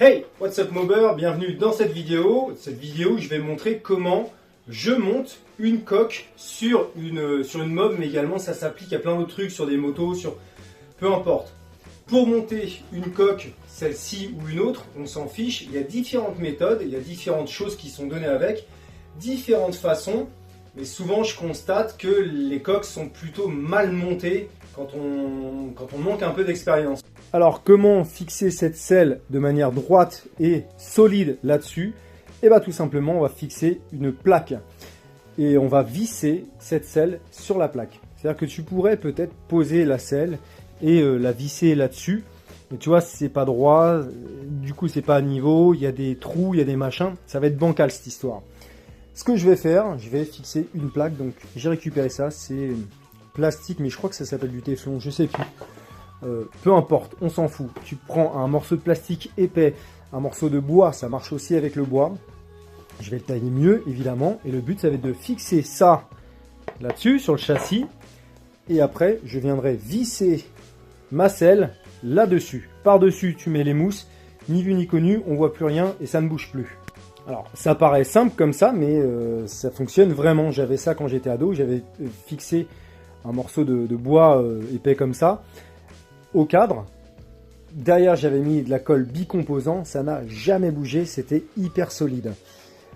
Hey, what's up mobber, bienvenue dans cette vidéo. Je vais montrer comment je monte une coque sur une mob, mais également ça s'applique à plein d'autres trucs, sur des motos, sur peu importe. Pour monter une coque, celle-ci ou une autre, on s'en fiche, il y a différentes méthodes, il y a différentes choses qui sont données avec, différentes façons, mais souvent je constate que les coques sont plutôt mal montées quand on manque un peu d'expérience. Alors comment fixer cette selle de manière droite et solide là-dessus? Et bien tout simplement on va fixer une plaque et on va visser cette selle sur la plaque. C'est-à-dire que tu pourrais peut-être poser la selle et la visser là-dessus. Mais tu vois, c'est pas droit, du coup c'est pas à niveau, il y a des trous, il y a des machins, ça va être bancal cette histoire. Ce que je vais faire, je vais fixer une plaque, donc j'ai récupéré ça, c'est plastique, mais je crois que ça s'appelle du téflon, je sais plus. Peu importe, on s'en fout. Tu prends un morceau de plastique épais, un morceau de bois, ça marche aussi avec le bois. Je vais le tailler mieux, évidemment, et le but ça va être de fixer ça là-dessus, sur le châssis, et après je viendrai visser ma selle là-dessus. Par-dessus, tu mets les mousses, ni vu ni connu, on voit plus rien et ça ne bouge plus. Alors, ça paraît simple comme ça, mais ça fonctionne vraiment. J'avais ça quand j'étais ado, j'avais fixé un morceau de bois épais comme ça au cadre. Derrière, j'avais mis de la colle bicomposant, ça n'a jamais bougé, c'était hyper solide.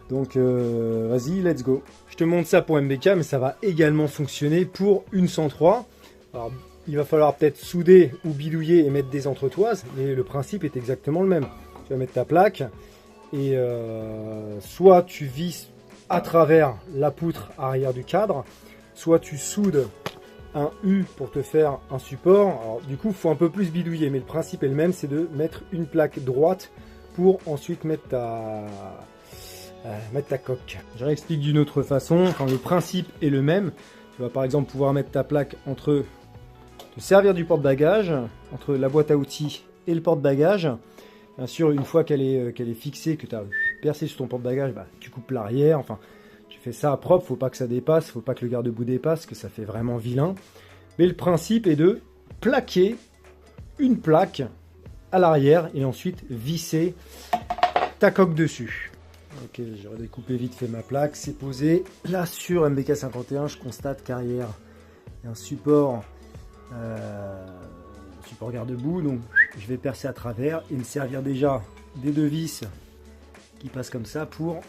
Donc, vas-y, let's go. Je te montre ça pour MBK, mais ça va également fonctionner pour une 103. Alors, il va falloir peut-être souder ou bidouiller et mettre des entretoises, mais le principe est exactement le même. Tu vas mettre ta plaque et soit tu visses à travers la poutre arrière du cadre, soit tu soudes un U pour te faire un support. Alors, du coup, il faut un peu plus bidouiller, mais le principe est le même, c'est de mettre une plaque droite pour ensuite mettre ta coque. Je réexplique d'une autre façon. Quand le principe est le même, tu vas par exemple pouvoir mettre ta plaque entre te servir du porte-bagages, entre la boîte à outils et le porte-bagages. Bien sûr, une fois qu'elle est fixée, que tu as percé sur ton porte-bagages, bah, tu coupes l'arrière. Enfin, tu fais ça propre, faut pas que ça dépasse, faut pas que le garde-boue dépasse, que ça fait vraiment vilain. Mais le principe est de plaquer une plaque à l'arrière et ensuite visser ta coque dessus. Ok, j'ai redécoupé vite fait ma plaque, c'est posé. Là sur MBK 51, je constate qu'arrière, il y a un support garde-boue, donc je vais percer à travers et me servir déjà des deux vis qui passent comme ça pour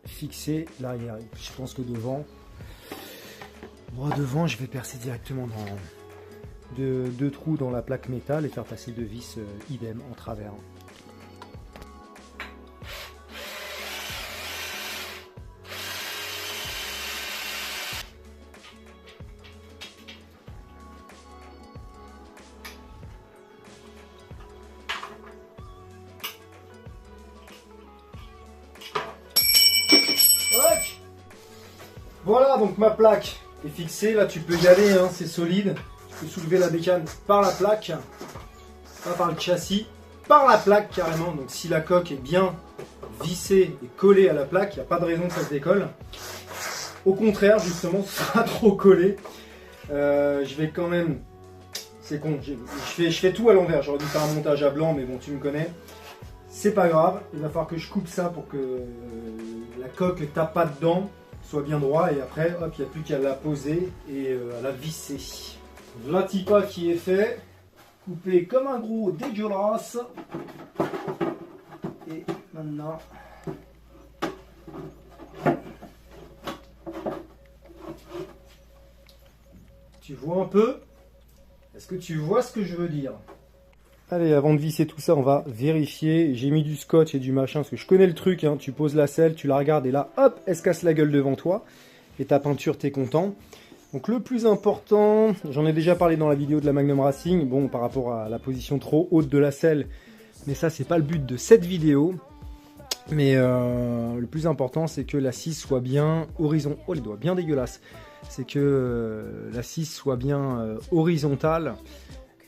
fixer l'arrière. Je pense que devant, je vais percer directement dans deux trous dans la plaque métal et faire passer deux vis idem en travers. Voilà, donc ma plaque est fixée, là tu peux y aller, hein, c'est solide. Tu peux soulever la bécane par la plaque, pas par le châssis, par la plaque carrément. Donc si la coque est bien vissée et collée à la plaque, il n'y a pas de raison que ça se décolle. Au contraire, justement, ça sera trop collé. Je vais quand même, c'est con, je fais tout à l'envers. J'aurais dû faire un montage à blanc, mais bon, tu me connais. C'est pas grave, il va falloir que je coupe ça pour que la coque ne tape pas dedans, soit bien droit, et après hop, il n'y a plus qu'à la poser et à la visser. La tipa qui est fait, coupé comme un gros dégueulasse. Et maintenant, tu vois un peu? Est-ce que tu vois ce que je veux dire? Allez, avant de visser tout ça, on va vérifier. J'ai mis du scotch et du machin, parce que je connais le truc, hein. Tu poses la selle, tu la regardes, et là, hop, elle se casse la gueule devant toi. Et ta peinture, t'es content. Donc le plus important, j'en ai déjà parlé dans la vidéo de la Magnum Racing, bon, par rapport à la position trop haute de la selle, mais ça, c'est pas le but de cette vidéo. Mais le plus important, c'est que la scie soit bien horizontale. Oh, les doigts, bien dégueulasses. C'est que la scie soit bien horizontale.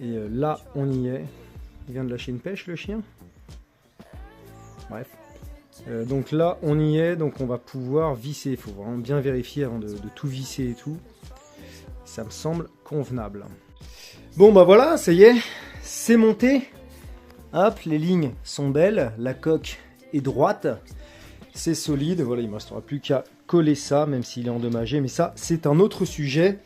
Et là, on y est. Il vient de lâcher une pêche, le chien. Bref. Donc là, on y est. Donc on va pouvoir visser. Il faut vraiment bien vérifier avant de tout visser et tout. Ça me semble convenable. Bon, bah voilà, ça y est. C'est monté. Hop, les lignes sont belles, la coque est droite, c'est solide. Voilà, il ne me restera plus qu'à coller ça, même s'il est endommagé. Mais ça, c'est un autre sujet,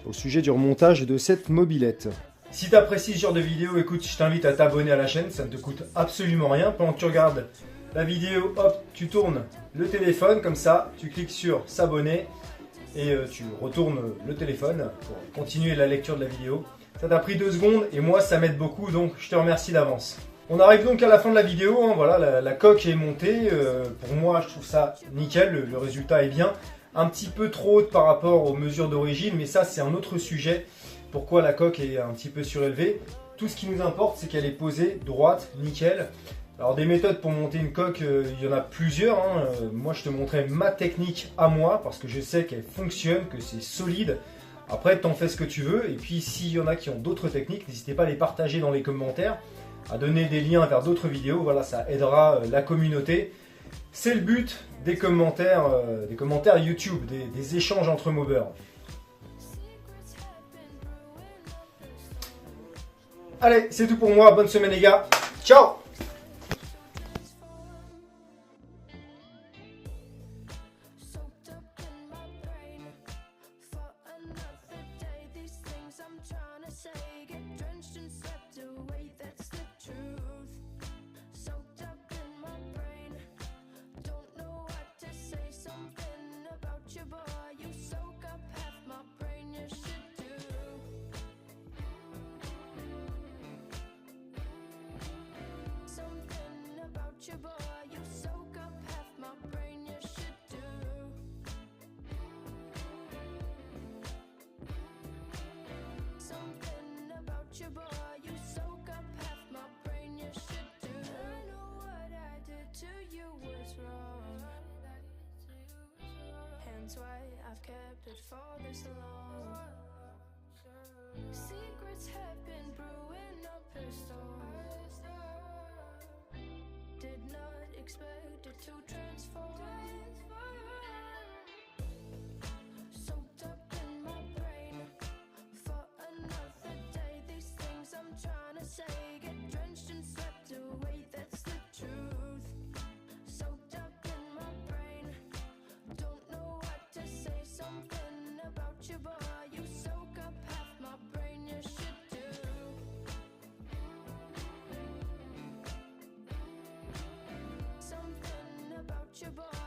au sujet du remontage de cette mobilette. Si tu apprécies ce genre de vidéo, écoute, je t'invite à t'abonner à la chaîne, ça ne te coûte absolument rien. Pendant que tu regardes la vidéo, hop, tu tournes le téléphone, comme ça, tu cliques sur s'abonner et tu retournes le téléphone pour continuer la lecture de la vidéo. Ça t'a pris 2 secondes et moi ça m'aide beaucoup, donc je te remercie d'avance. On arrive donc à la fin de la vidéo, hein, voilà, la coque est montée. Pour moi je trouve ça nickel, le résultat est bien. Un petit peu trop haute par rapport aux mesures d'origine, mais ça c'est un autre sujet. Pourquoi la coque est un petit peu surélevée. Tout ce qui nous importe, c'est qu'elle est posée droite, nickel. Alors des méthodes pour monter une coque, il y en a plusieurs. Hein. Moi je te montrais ma technique à moi, parce que je sais qu'elle fonctionne, que c'est solide. Après t'en fais ce que tu veux, et puis s'il y en a qui ont d'autres techniques, n'hésitez pas à les partager dans les commentaires, à donner des liens vers d'autres vidéos, voilà, ça aidera la communauté. C'est le but des commentaires YouTube, des échanges entre mobbers. Allez, c'est tout pour moi. Bonne semaine les gars. Ciao! Your boy, you soak up half my brain, you should do. Something about your boy, you soak up half my brain, you should do. I know what I did to you was wrong, hence why I've kept it for this long. Secrets have been brewing up a storm. Did not expect it to transform. Soaked up in my brain for another day. These things I'm trying to say get drenched and swept away. That's the truth. Soaked up in my brain, don't know what to say. Something about your boy, you soak up half my brain. You should do. Something about your boy.